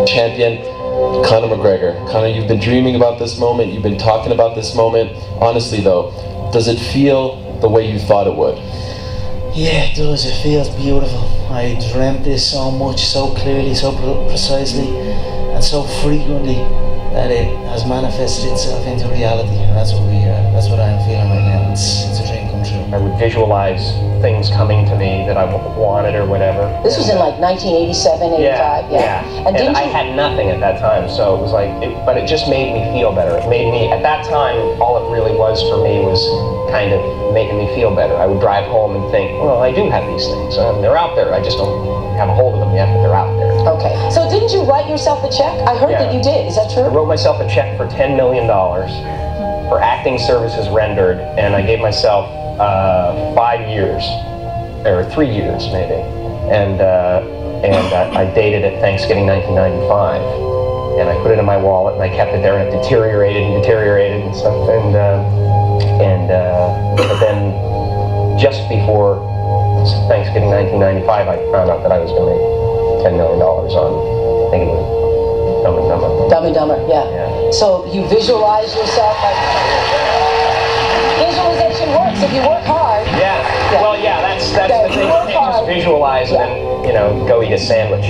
Champion Conor McGregor. Conor, you've been dreaming about this moment, you've been talking about this moment. Honestly though, does it feel the way you thought it would? Yeah, it does. It feels beautiful. I dreamt this so much, so clearly, so precisely, and so frequently that it has manifested itself into reality. And that's what I'm feeling right now. It's a dream come true. I would visualize things coming to me that I wanted or whatever. This was in like 1987, 85, yeah. And I had nothing at that time, so it was like, but it just made me feel better. It made me, at that time, all it really was for me was kind of making me feel better. I would drive home and think, well, I do have these things. They're out there. I just don't have a hold of them yet, but they're out there. Okay. So didn't you write yourself a check? I heard that you did. Is that true? I wrote myself a check for $10 million for acting services rendered, and I gave myself 5 years, or 3 years maybe. And I dated it Thanksgiving 1995. And I put it in my wallet, and I kept it there, and it deteriorated and stuff. But then just before Thanksgiving 1995, I found out that I was going to make $10 million on, I think it was Dumb and Dumber. Dumb and Dumber, yeah. So you visualize yourself like, visualization works if you work hard. Yeah. Well, yeah, that's the thing. You can't just visualize and then, go eat a sandwich.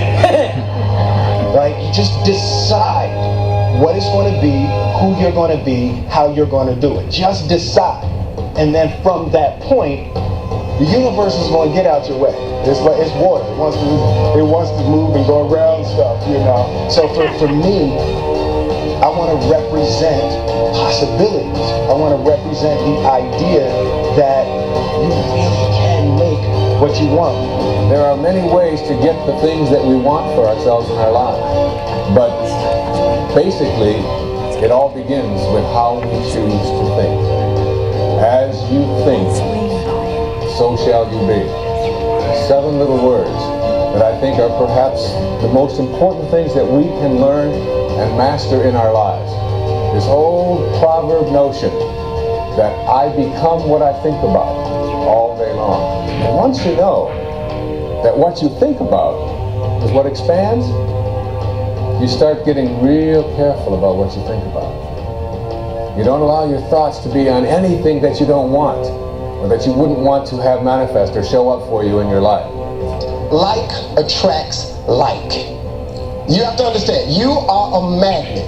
Right? You just decide what it's going to be, who you're going to be, how you're going to do it. Just decide. And then from that point, the universe is going to get out your way. It's water. It wants to move and go around stuff, So for me, I want to represent possibilities. I want to represent the idea that you really can make what you want. There are many ways to get the things that we want for ourselves in our lives. But basically, it all begins with how we choose to think. As you think, so shall you be. 7 little words that I think are perhaps the most important things that we can learn and master in our lives. This old proverb notion that I become what I think about all day long. And once you know that what you think about is what expands, you start getting real careful about what you think about. You don't allow your thoughts to be on anything that you don't want, or that you wouldn't want to have manifest or show up for you in your life. Like attracts like. You have to understand, you are a magnet.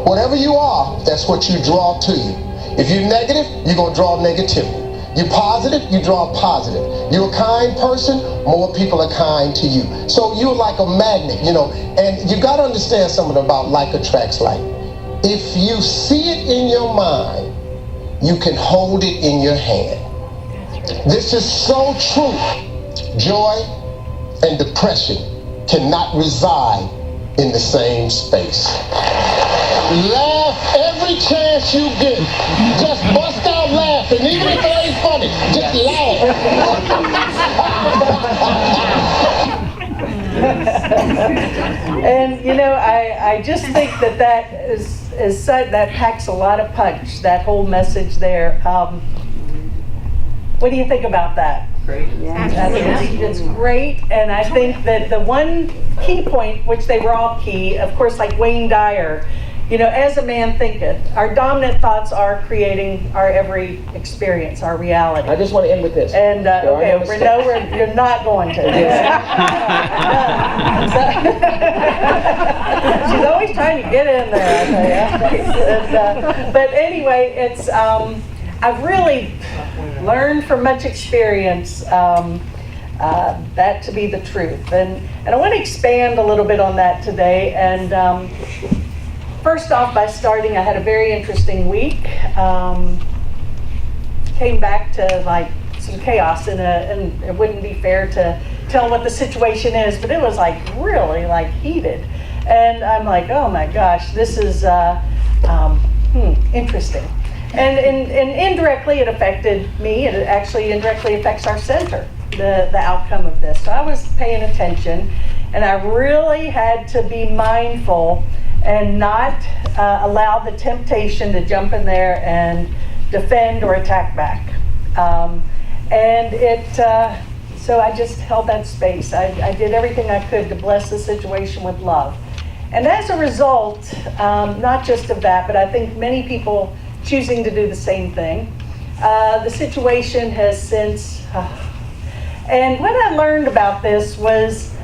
Whatever you are, that's what you draw to you. If you're negative, you're going to draw negativity. You're positive, you draw positive. You're a kind person, more people are kind to you. So you're like a magnet, and you got to understand something about like attracts like. If you see it in your mind, you can hold it in your hand. This is so true. Joy and depression cannot reside in the same space. Laugh every chance you get. Just bust out laughing, even if it ain't funny. Just laugh. And I just think that is such, that packs a lot of punch. That whole message there. What do you think about that? Great. It's great, and I think that the one key point, which they were all key, of course, like Wayne Dyer, as a man thinketh, our dominant thoughts are creating our every experience, our reality. I just want to end with this. And you're not going to. She's always trying to get in there, I tell you. But anyway, it's I've really learned from much experience that to be the truth, and I want to expand a little bit on that today. And first off, by starting, I had a very interesting week. Came back to like some chaos, and it wouldn't be fair to tell what the situation is, but it was like really like heated, and I'm like, oh my gosh, this is interesting. And indirectly it affected me. It actually indirectly affects our center, the outcome of this. So I was paying attention, and I really had to be mindful and not allow the temptation to jump in there and defend or attack back. So I just held that space. I did everything I could to bless the situation with love. And as a result, not just of that, but I think many people choosing to do the same thing, the situation has since, and what I learned about this was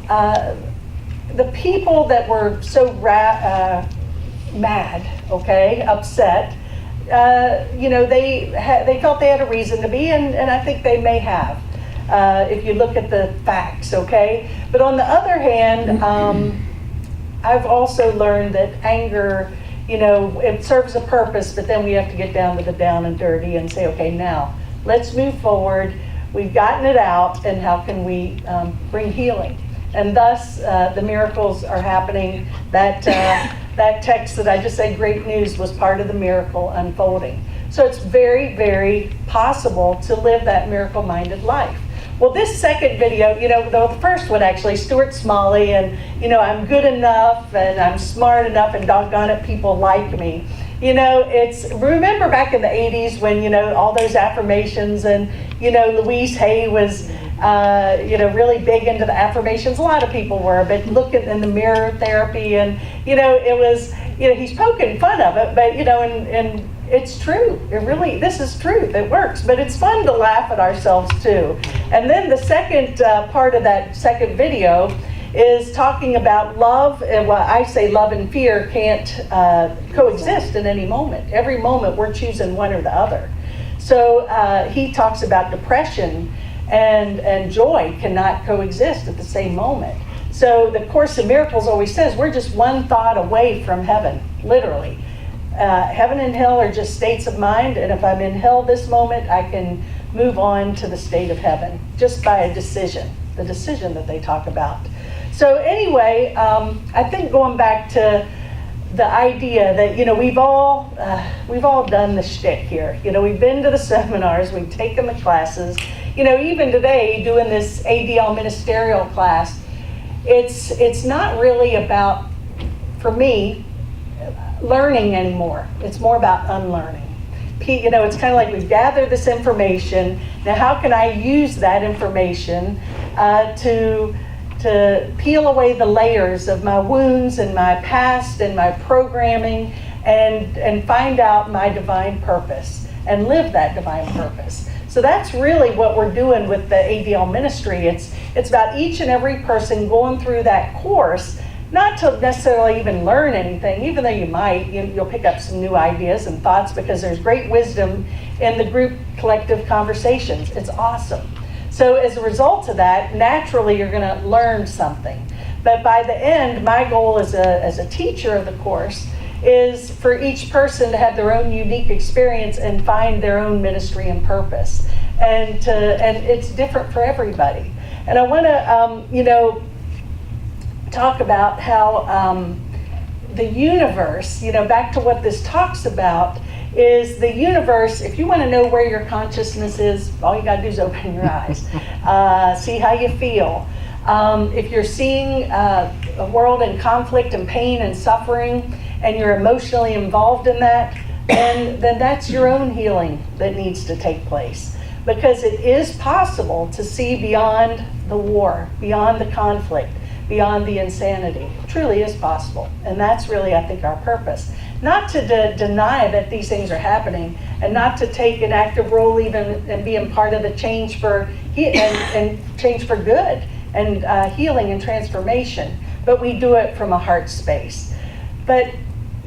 the people that were so mad, okay, upset, they felt they had a reason to be, and I think they may have, if you look at the facts, okay? But on the other hand, I've also learned that anger, it serves a purpose, but then we have to get down to the down and dirty and say, okay, now, let's move forward. We've gotten it out, and how can we bring healing? And thus, the miracles are happening. That text that I just said, great news, was part of the miracle unfolding. So it's very, very possible to live that miracle-minded life. Well, this second video, the first one actually, Stuart Smalley, and, I'm good enough, and I'm smart enough, and doggone it, people like me. Remember back in the 80s when, all those affirmations, and, Louise Hay was, really big into the affirmations. A lot of people were, but looking in the mirror therapy, and, it was, he's poking fun of it, but, and it's true. This is truth. It works, but it's fun to laugh at ourselves too. And then the second part of that second video is talking about love, and I say love and fear can't coexist in any moment. Every moment we're choosing one or the other. So he talks about depression and joy cannot coexist at the same moment. So the Course in Miracles always says we're just one thought away from heaven, literally. Heaven and hell are just states of mind, and if I'm in hell this moment, I can move on to the state of heaven just by a decision, the decision that they talk about. So anyway, I think going back to the idea that, we've all done the shtick here. We've been to the seminars, we've taken the classes. Even today, doing this ADL ministerial class, it's not really about, for me, learning anymore. It's more about unlearning. It's kind of like we've gathered this information. Now, how can I use that information to peel away the layers of my wounds and my past and my programming, and find out my divine purpose and live that divine purpose? So that's really what we're doing with the ADL ministry. It's about each and every person going through that course, not to necessarily even learn anything, even though you might, you'll pick up some new ideas and thoughts, because there's great wisdom in the group collective conversations. It's awesome. So as a result of that, naturally you're going to learn something. But by the end, my goal as a teacher of the course is for each person to have their own unique experience and find their own ministry and purpose. And it's different for everybody. And I want to, talk about how the universe, back to what this talks about, is the universe. If you want to know where your consciousness is, all you got to do is open your eyes. See how you feel. If you're seeing a world in conflict and pain and suffering, and you're emotionally involved in that, then that's your own healing that needs to take place. Because it is possible to see beyond the war, beyond the conflict, beyond the insanity. It truly is possible. And that's really, I think, our purpose. Not to deny that these things are happening, and not to take an active role even in being part of the change for and change for good and healing and transformation. But we do it from a heart space. But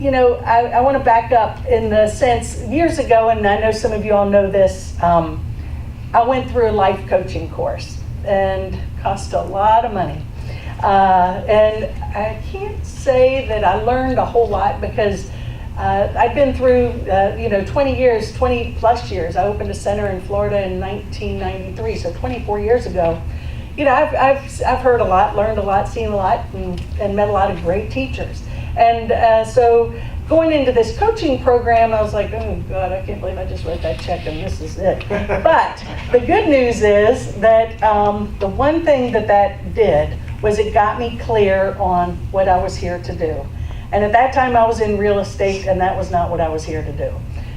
I want to back up in the sense, years ago, and I know some of you all know this, I went through a life coaching course, and cost a lot of money. And I can't say that I learned a whole lot, because I've been through 20 plus years. I opened a center in Florida in 1993, so 24 years ago. I've heard a lot, learned a lot, seen a lot, and met a lot of great teachers. And so going into this coaching program, I was like, oh God, I can't believe I just wrote that check and this is it. But the good news is that the one thing that did was it got me clear on what I was here to do. And at that time I was in real estate, and that was not what I was here to do.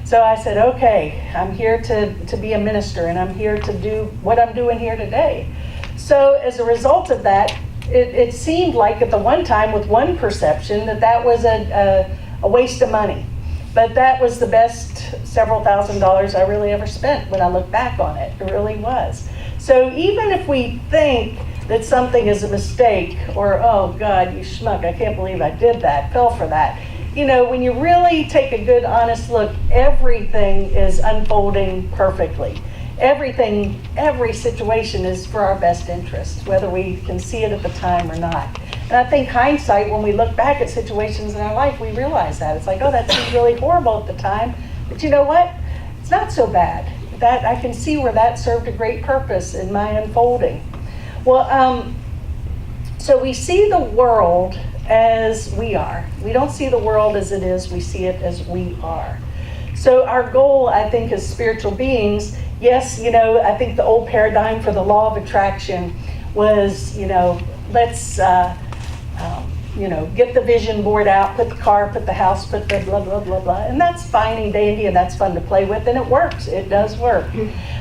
So I said, okay, I'm here to be a minister, and I'm here to do what I'm doing here today. So as a result of that, it seemed like at the one time with one perception that was a waste of money. But that was the best several $1,000s I really ever spent when I look back on it. It really was. So even if we think that something is a mistake, or, oh God, you schmuck, I can't believe I did that, fell for that. You know, when you really take a good, honest look, everything is unfolding perfectly. Everything, every situation is for our best interest, whether we can see it at the time or not. And I think hindsight, when we look back at situations in our life, we realize that. It's like, oh, that seemed really horrible at the time. But you know what? It's not so bad. That I can see where that served a great purpose in my unfolding. Well, so we see the world as we are. We don't see the world as it is, we see it as we are. So our goal, I think, as spiritual beings, yes, you know, I think the old paradigm for the law of attraction was, you know, let's, you know, get the vision board out, put the car, put the house, put the blah, blah, blah, blah. And that's fine and dandy, and that's fun to play with, and it works. It does work.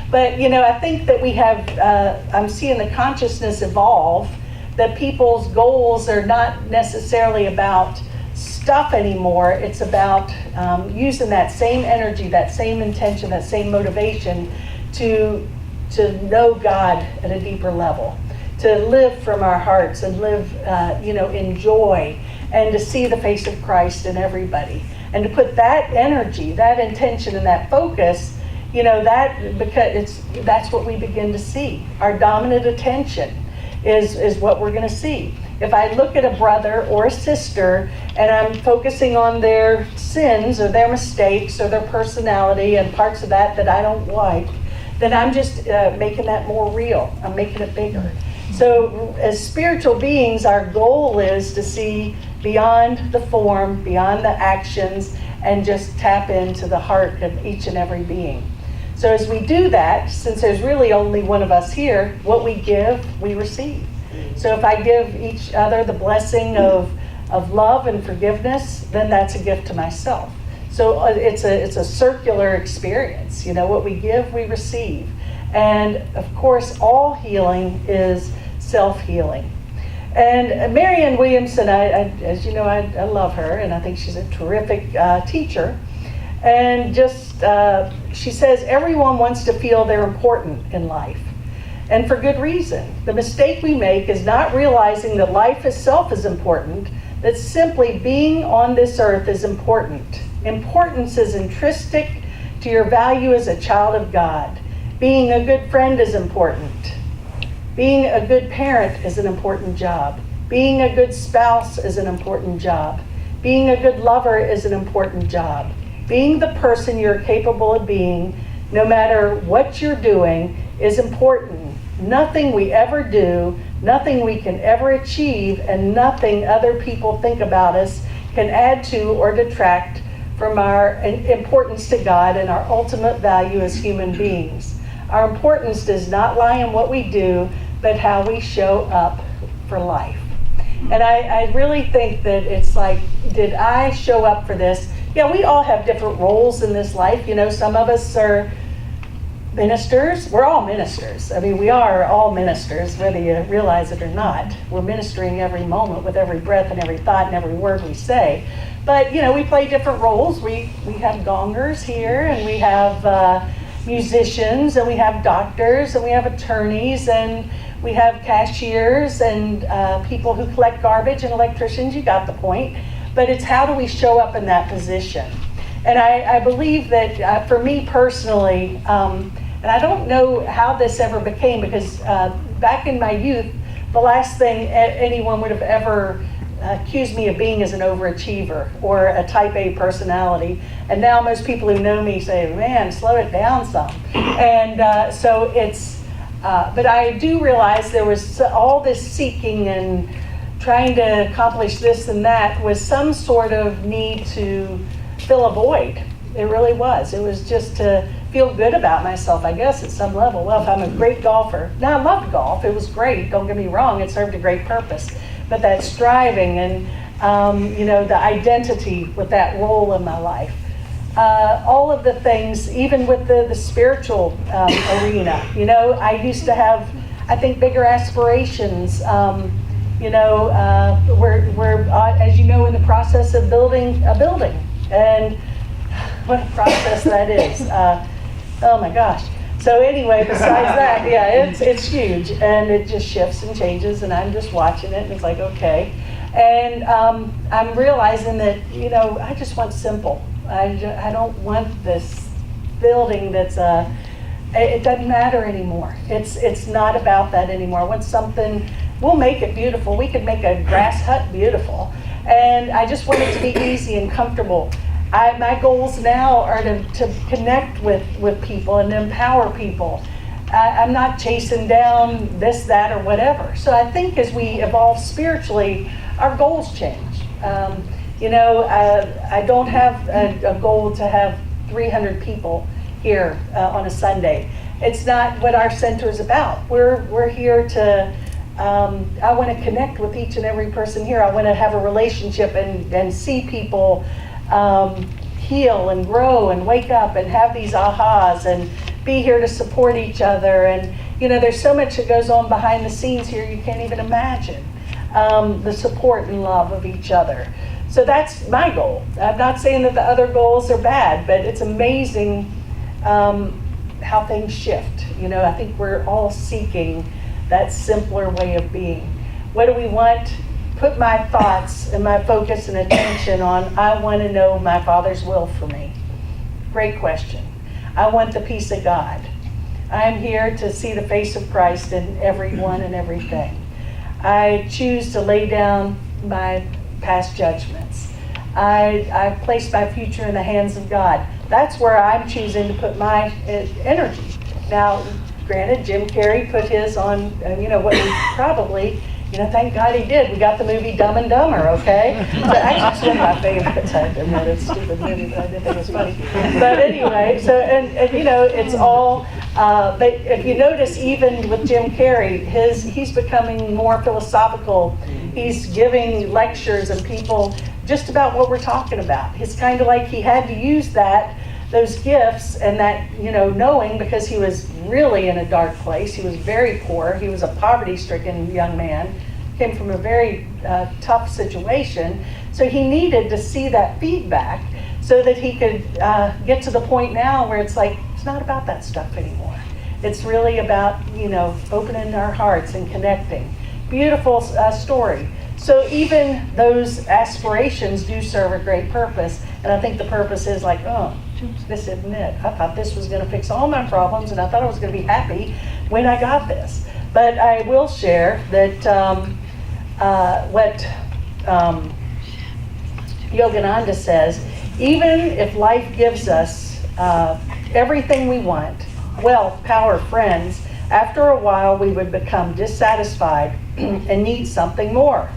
But, you know, I think that we have, I'm seeing the consciousness evolve, that people's goals are not necessarily about stuff anymore. It's about using that same energy, that same intention, that same motivation to know God at a deeper level, to live from our hearts and live, you know, in joy, and to see the face of Christ in everybody, and to put that energy, that intention, and that focus, you know, that because that's what we begin to see. Our dominant attention is what we're going to see. If I look at a brother or a sister and I'm focusing on their sins or their mistakes or their personality and parts of that I don't like, then I'm just making that more real. I'm making it bigger. So as spiritual beings, our goal is to see beyond the form, beyond the actions, and just tap into the heart of each and every being. So as we do that, since there's really only one of us here, what we give, we receive. So if I give each other the blessing of love and forgiveness, then that's a gift to myself. So it's a circular experience. You know, what we give, we receive. And of course, all healing is self-healing. And Marianne Williamson, as you know, I love her, and I think she's a terrific teacher. And just, she says, everyone wants to feel they're important in life. And for good reason. The mistake we make is not realizing that life itself is important, that simply being on this earth is important. Importance is intrinsic to your value as a child of God. Being a good friend is important. Being a good parent is an important job. Being a good spouse is an important job. Being a good lover is an important job. Being the person you're capable of being, no matter what you're doing, is important. Nothing we ever do, nothing we can ever achieve, and nothing other people think about us can add to or detract from our importance to God and our ultimate value as human beings. Our importance does not lie in what we do, but how we show up for life. And I really think that it's like, did I show up for this? Yeah, we all have different roles in this life. You know, some of us are ministers. We're all ministers. I mean, we are all ministers, whether you realize it or not. We're ministering every moment with every breath and every thought and every word we say. But, you know, we play different roles. We have gongers here, and we have musicians, and we have doctors, and we have attorneys, and we have cashiers, and people who collect garbage, and electricians. You got the point. But it's how do we show up in that position? And I believe that for me personally, and I don't know how this ever became, because back in my youth, the last thing anyone would have ever accused me of being is an overachiever or a type A personality. And now most people who know me say, man, slow it down some. And so it's, but I do realize there was all this seeking and trying to accomplish this and that was some sort of need to fill a void. It really was. It was just to feel good about myself, I guess, at some level. Well, if I'm a great golfer. Now, I loved golf. It was great. Don't get me wrong. It served a great purpose. But that striving and, you know, the identity with that role in my life. All of the things, even with the spiritual arena. You know, I used to have, I think, bigger aspirations. We're as you know, in the process of building a building, and what a process that is. Oh my gosh. So anyway, besides that, yeah, it's huge, and it just shifts and changes, and I'm just watching it, and it's like, okay. And I'm realizing that, I just want simple. I don't want this building that's it doesn't matter anymore. It's not about that anymore. I want something, we'll make it beautiful. We could make a grass hut beautiful. And I just want it to be easy and comfortable. My goals now are to connect with people and empower people. I'm not chasing down this, that, or whatever. So I think as we evolve spiritually, our goals change. I don't have a goal to have 300 people here on a Sunday. It's not what our center is about. We're here to, I want to connect with each and every person here. I want to have a relationship and see people heal and grow and wake up and have these ahas and be here to support each other. And there's so much that goes on behind the scenes here you can't even imagine. The support and love of each other. So that's my goal. I'm not saying that the other goals are bad, but it's amazing how things shift. I think we're all seeking that simpler way of being. What do we want? Put my thoughts and my focus and attention on, I want to know my Father's will for me. Great question. I want the peace of God. I'm here to see the face of Christ in everyone and everything. I choose to lay down my past judgments. I place my future in the hands of God. That's where I'm choosing to put my energy. Now, granted, Jim Carrey put his on, what we probably, thank God he did. We got the movie Dumb and Dumber, okay? So actually, it's one of my favorites. I admit it's a stupid movie, but I did think it was funny. But anyway, so, and it's all, but if you notice, even with Jim Carrey, he's becoming more philosophical. He's giving lectures and people just about what we're talking about. It's kind of like he had to use those gifts and that, knowing, because he was really in a dark place. He was very poor. He was a poverty-stricken young man, came from a very tough situation. So he needed to see that feedback so that he could get to the point now where it's like, it's not about that stuff anymore. It's really about, opening our hearts and connecting. Beautiful story. So even those aspirations do serve a great purpose. And I think the purpose is like, oh, this isn't it. I thought this was going to fix all my problems, and I thought I was going to be happy when I got this. But I will share that what Yogananda says, even if life gives us everything we want, wealth, power, friends, after a while we would become dissatisfied and need something more.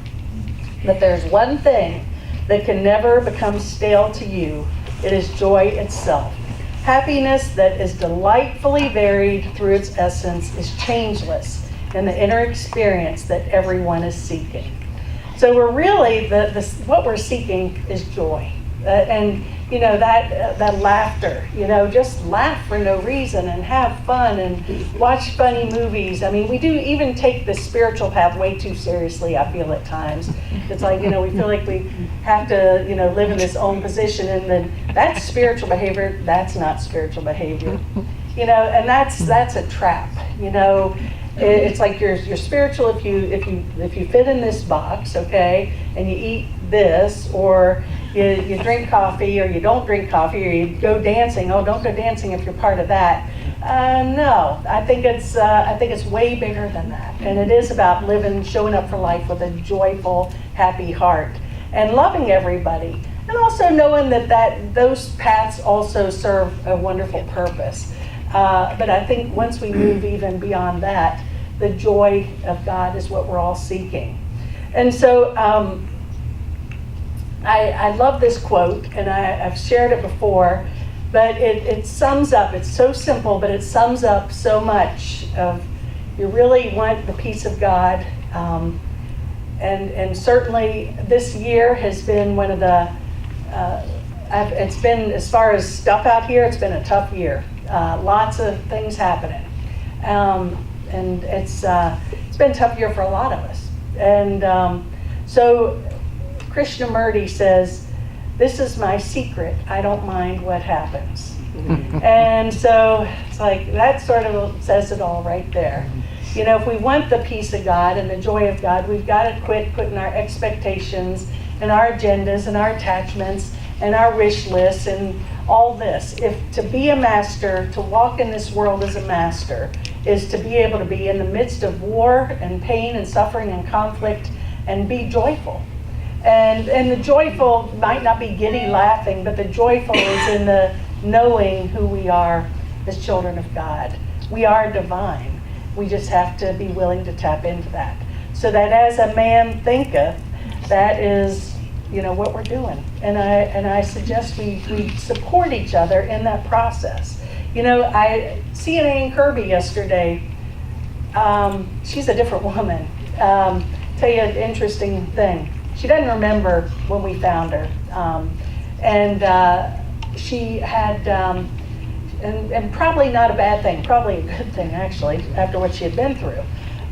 But there's one thing that can never become stale to you. It is joy itself. Happiness that is delightfully varied through its essence is changeless in the inner experience that everyone is seeking. So we're really, what we're seeking is joy. And that laughter, just laugh for no reason and have fun and watch funny movies. I mean, we do even take the spiritual path way too seriously, I feel at times. It's like, we feel like we have to, live in this own position, and then that's spiritual behavior. That's not spiritual behavior. And that's a trap. It's like you're spiritual if you fit in this box, okay, and you eat this, or you drink coffee, or you don't drink coffee, or you go dancing. Oh, don't go dancing if you're part of that. No, I think it's way bigger than that, and it is about showing up for life with a joyful, happy heart, and loving everybody, and also knowing that those paths also serve a wonderful purpose. But I think once we move even beyond that, the joy of God is what we're all seeking. And so I love this quote, and I've shared it before, but it sums up, it's so simple, but it sums up so much of, you really want the peace of God. And certainly this year has been one of the, it's been, as far as stuff out here, it's been a tough year. Lots of things happening. And it's been a tough year for a lot of us. And so Krishnamurti says, "This is my secret. I don't mind what happens." And so it's like, that sort of says it all right there. You know, if we want the peace of God and the joy of God, we've got to quit putting our expectations and our agendas and our attachments and our wish lists and all this. If to be a master, to walk in this world as a master, is to be able to be in the midst of war and pain and suffering and conflict and be joyful. And the joyful might not be giddy laughing, but the joyful is in the knowing who we are as children of God. We are divine. We just have to be willing to tap into that. So that as a man thinketh, that is, you know, what we're doing. And I suggest we support each other in that process. You know, I seeing Ann Kirby yesterday, she's a different woman. Tell you an interesting thing. She doesn't remember when we found her. She had, and probably not a bad thing, probably a good thing actually, after what she had been through.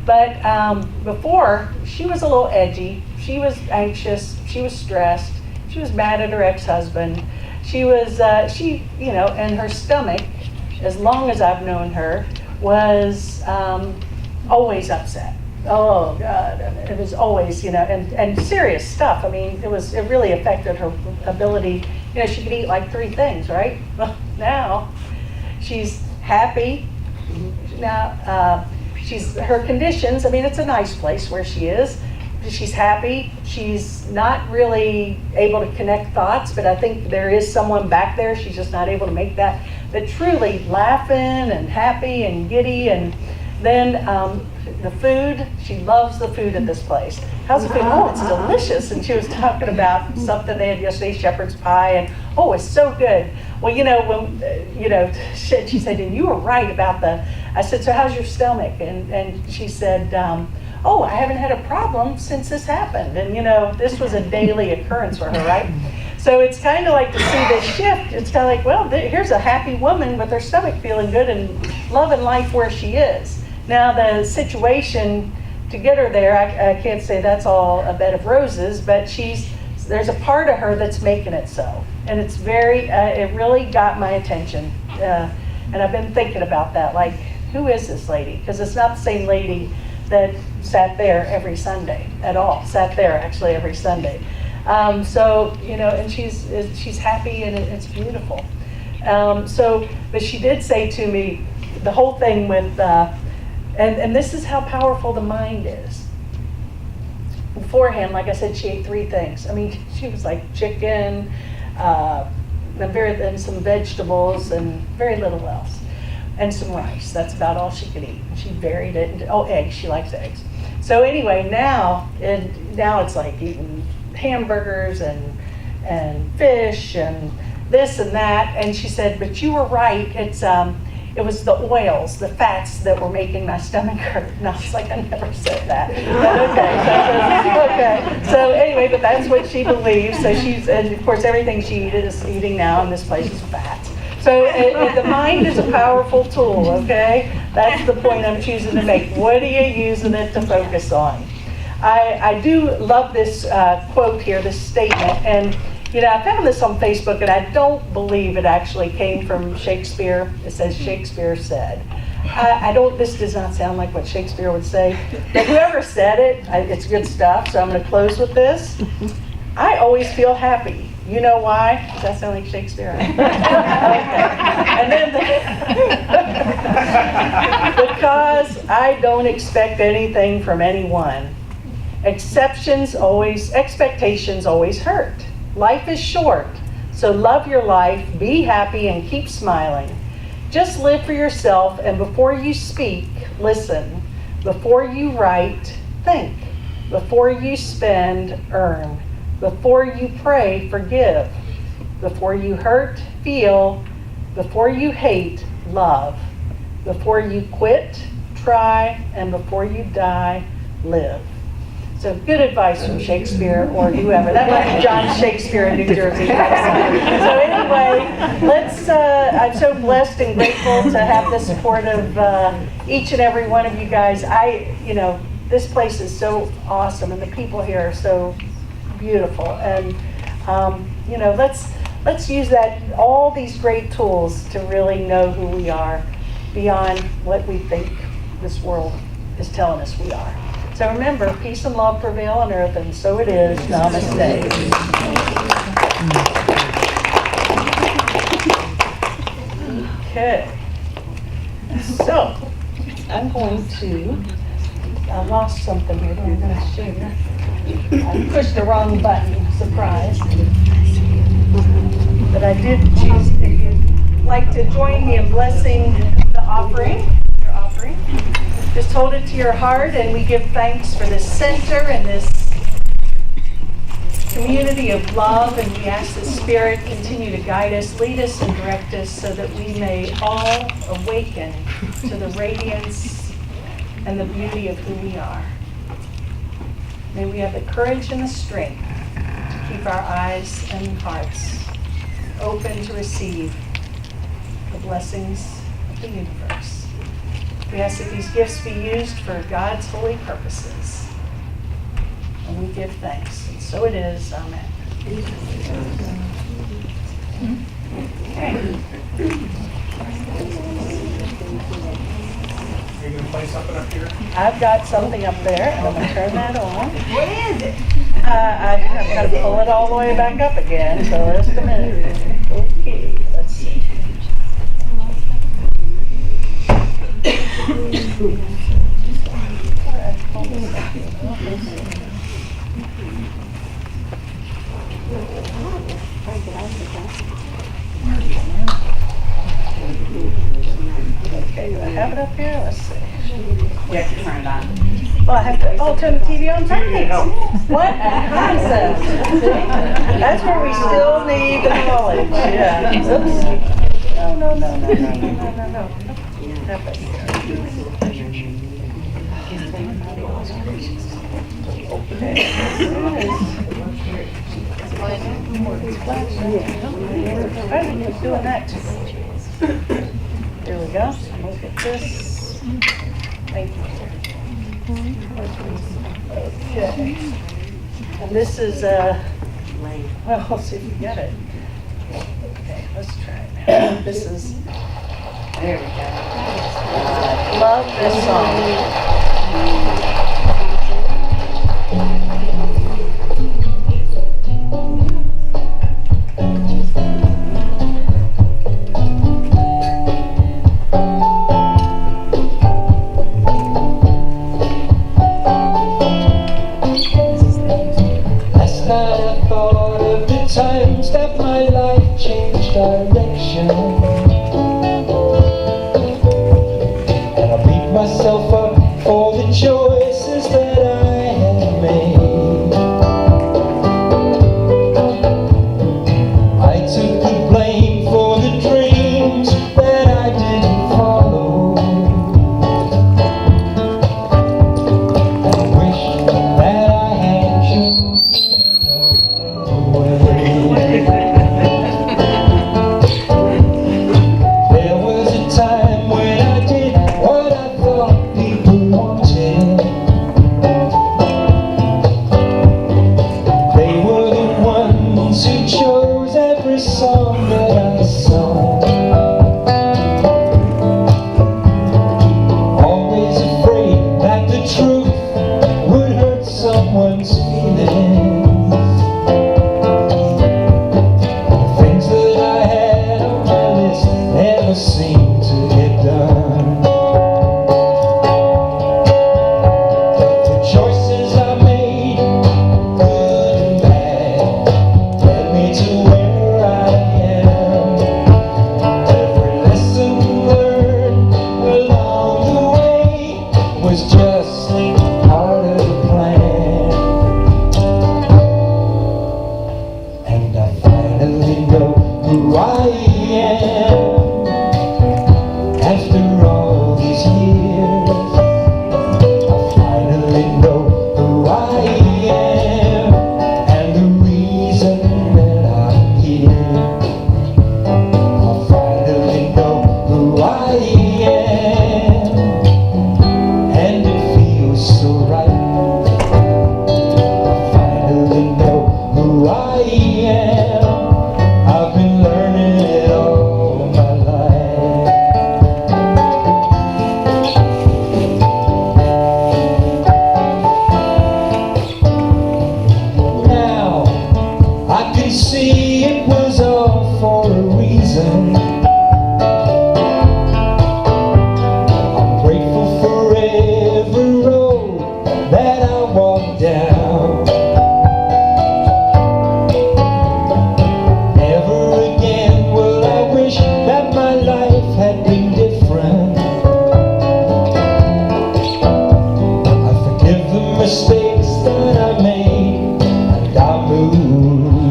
But before, she was a little edgy. She was anxious. She was stressed. She was mad at her ex-husband. She was, you know, and her stomach, as long as I've known her, was always upset. Oh God, it was always, you know, and serious stuff. I mean, it really affected her ability. You know, she could eat like 3 things, right? Well, now she's happy. Now her conditions. I mean, it's a nice place where she is. She's happy. She's not really able to connect thoughts, but I think there is someone back there. She's just not able to make that. But truly laughing and happy and giddy. And then the food, she loves the food at this place. How's the food? Oh, it's delicious. And she was talking about something they had yesterday, shepherd's pie, and oh, it's so good. Well, you know, when, you know, she said, and you were right about I said, so how's your stomach? And she said, oh, I haven't had a problem since this happened. And, you know, this was a daily occurrence for her, right? So it's kind of like to see this shift. It's kind of like, well, here's a happy woman with her stomach feeling good and loving life where she is. Now, the situation to get her there, I can't say that's all a bed of roses, but there's a part of her that's making it so. And it's it really got my attention. And I've been thinking about that, like, who is this lady? Because it's not the same lady that sat there every Sunday at all. Sat there actually every Sunday. So, you know, and she's happy and it's beautiful. But she did say to me, the whole thing with, and this is how powerful the mind is. Beforehand, like I said, she ate 3 things. I mean, she was like chicken, and some vegetables, and very little else. And some rice. That's about all she could eat. She varied it into, eggs. She likes eggs. So anyway, now it's like eating hamburgers and fish and this and that. And she said, but you were right. It was the oils, the fats that were making my stomach hurt. And I was like, I never said that. But okay. So anyway, but that's what she believes. So and of course, everything she is eating now in this place is fat. So the mind is a powerful tool, okay? That's the point I'm choosing to make. What are you using it to focus on? I do love this quote here, this statement. And, you know, I found this on Facebook, and I don't believe it actually came from Shakespeare. It says Shakespeare said. This does not sound like what Shakespeare would say. But whoever said it, it's good stuff. So I'm going to close with this. I always feel happy. You know why? Does that sound like Shakespeare? Okay. And then because I don't expect anything from anyone. Expectations always hurt. Life is short, so love your life, be happy, and keep smiling. Just live for yourself, and before you speak, listen. Before you write, think. Before you spend, earn. Before you pray, forgive. Before you hurt, feel. Before you hate, love. Before you quit, try. And before you die, live. So good advice from Shakespeare or whoever. That might be John Shakespeare in New Jersey. So anyway, I'm so blessed and grateful to have the support of each and every one of you guys. this place is so awesome, and the people here are so beautiful. And you know, let's use all these great tools to really know who we are beyond what we think this world is telling us we are. So remember, peace and love prevail on earth, and so it is. Namaste. Okay. So, I'm going to, I lost something here that you're going to share. I pushed the wrong button, surprise. But I did choose, if you'd like to join me in blessing the offering, your offering, just hold it to your heart, and we give thanks for this center and this community of love, and we ask the Spirit continue to guide us, lead us, and direct us so that we may all awaken to the radiance and the beauty of who we are. May we have the courage and the strength to keep our eyes and hearts open to receive the blessings of the universe. We ask that these gifts be used for God's holy purposes. And we give thanks. And so it is. Amen. Okay. Are you going to play something up here? I've got something up there, and I'm going to turn that on. Where is it? I've got to pull it all the way back up again, so just a minute. Okay, let's see. Okay, do I have it up here? Let's see. You have to turn it on. Well, I have to, turn the TV on first. What a concept. See? That's where we still need the knowledge. Yeah. Oops. No. Have it here. Okay. It's doing that too. Here we go. Look at this. Thank you. Okay. And this is well, let's see if we get it. Okay, let's try it. This is, there we go. Love this song. Times that my life changed direction, and I beat myself up for the choices that I had made. I took the blame for the dreams that I didn't follow, and I wish that I had chosen another way. There was a time when I did what I thought people wanted. They were the ones who chose every song that I sung. Always afraid that the truth would hurt someone's feelings.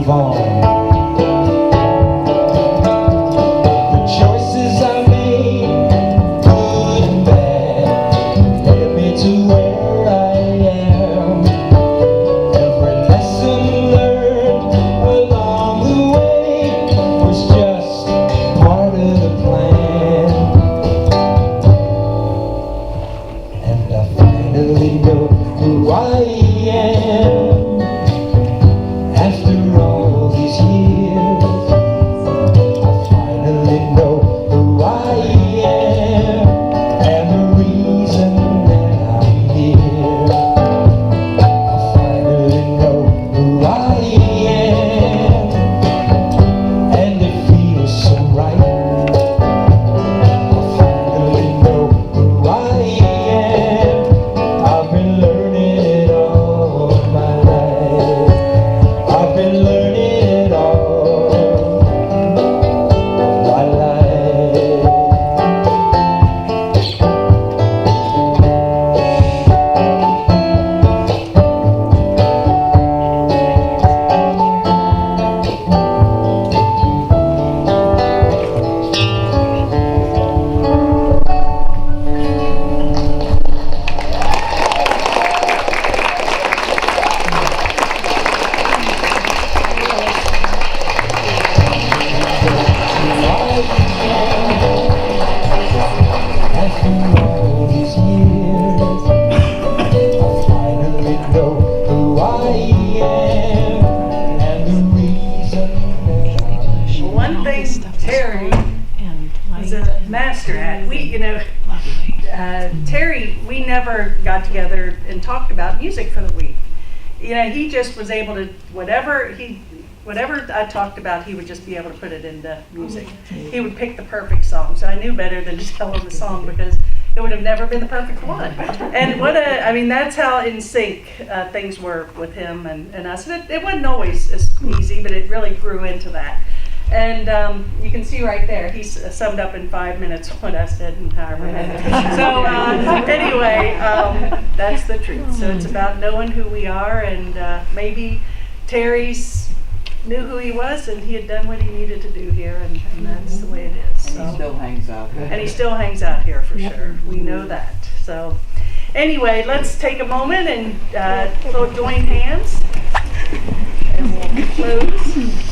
move on. The choices I made, good and bad, led me to where I am. Every lesson learned along the way was just part of the plan. And I finally know who I am. After all these years, I finally know who I am and the reason that I'm here. I finally know who I am, and it feels so right. I finally know who I am. I've been learning it all my life. I've been learning it all my life. After all these years, I finally know who I am and the reason that I'm here. One thing Terry was a master at. Terry, we never got together and talked about music for the week. He just was able to, whatever I talked about, he would just be able to put it into music. He would pick the perfect song, so I knew better than to tell him the song because it would have never been the perfect one. And that's how in sync things were with him and us. And it wasn't always as easy, but it really grew into that. And you can see right there, he's summed up in 5 minutes what I said in however minutes. So anyway, that's the truth. So it's about knowing who we are, and maybe Terry's knew who he was, and he had done what he needed to do here, and that's the way it is. And he still hangs out here. And he still hangs out here for sure. We know that. So anyway, let's take a moment and join hands, and we'll close.